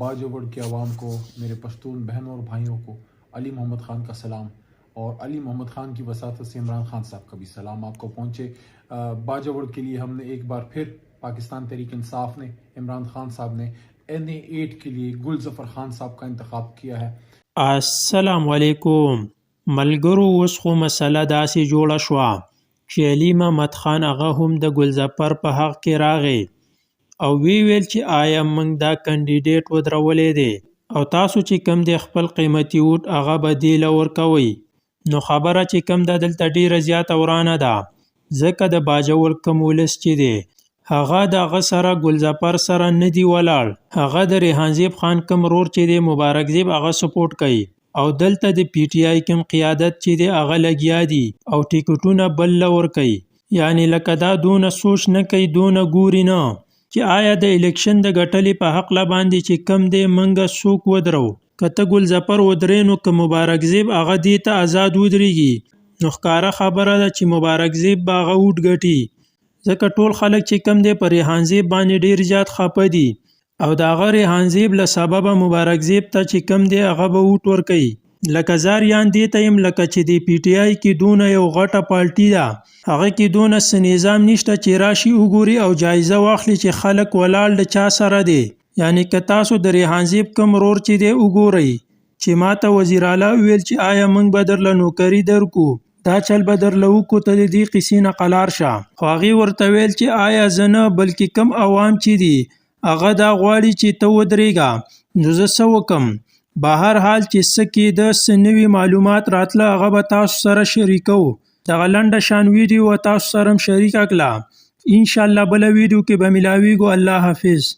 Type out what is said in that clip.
बाजोड़ के अवाम को, मेरे पश्तून बहनों और भाइयों को अली मोहम्मद ख़ान का सलाम, और अली मोहम्मद ख़ान की वसातत से इमरान खान साहब का भी सलाम आपको पहुँचे। बाजोड़ के लिए हमने एक बार फिर पाकिस्तान तहरीक इंसाफ ने, इमरान खान साहब ने NA8 के लिए गुल ज़फ़र खान साहब का इंतखाब किया है। अस्सलाम वालेकुम मलगरू। اوس خو مسله داسې جوړه شوه چې علي محمد خان هغه هم د ګلظفر په حق کې راغی او ویل چې آیا موږ دا کاندیدیټ ودرولی دی او تاسو چې کم دی خپل قیمتي ووټ هغه به دې له ورکوئ. نو خبره چې کم ده دلته ډیره زیاته ورانه ده، ځکه د باجوړ کم ولس چې دی هغه د هغه سره ګلظفر سره نه دی ولاړ، هغه د ریحانزیب خان کم رور چې دی مبارکزیب هغه سپورټ کوي او دلته د PTI کم قیادت چې دی هغه لګیا دي او ټیکټونه بل له ورکوي. یعنی لکه دا دونه سوچ نه کوي، دونه ګوري نه چې آیا د الیکشن د ګټلې په حق لا باندې چې کم دی منګه څوک ودرو. که ته ګلظفر ودرې نو که مبارکزیب هغه دې ته آزاد ودرېږي نو ښکاره خبره ده چې مبارکزیب به هغه ووټ ګټي، ځکه ټول خلک چې کم دی په ریحانزیب باندې ډیر زیات خپه دي او د هغه ریحانزیب له سببه مبارکزیب ته چې کم دی هغه به ووټ ورکوي. لکه زاریان دې ته یم لکه چې د PTI کې دونه یو غټه پالټي ده، هغه کې دونه څه نظام نشته چې راشي وګوري او جایزه واخلي چې خلک ولاړ د چا سره دی. یعنی که تاسو د ریحانزیب کم رور چې دی وګورئ چې ماته وزیر اعلی ویل چې آیا موږ به درله نوکري درکو، دا چل به درله وکړو، ته د دې قیسې نه قلار شه. خو هغې ورته ویل چې آیا زه نه بلکې کم عوام چې دي هغه دا غواړي چې ته ودرېږه، نو زه څه وکم. بهر حال چې څه کېده څه نوي معلومات راتله هغه به تاسو سره شریکو. دغه لنډه شان ویډیو تاسو سره هم شریکه کړله. انشاءالله بله ویډیو کې به ملاویږو. الله حافظ.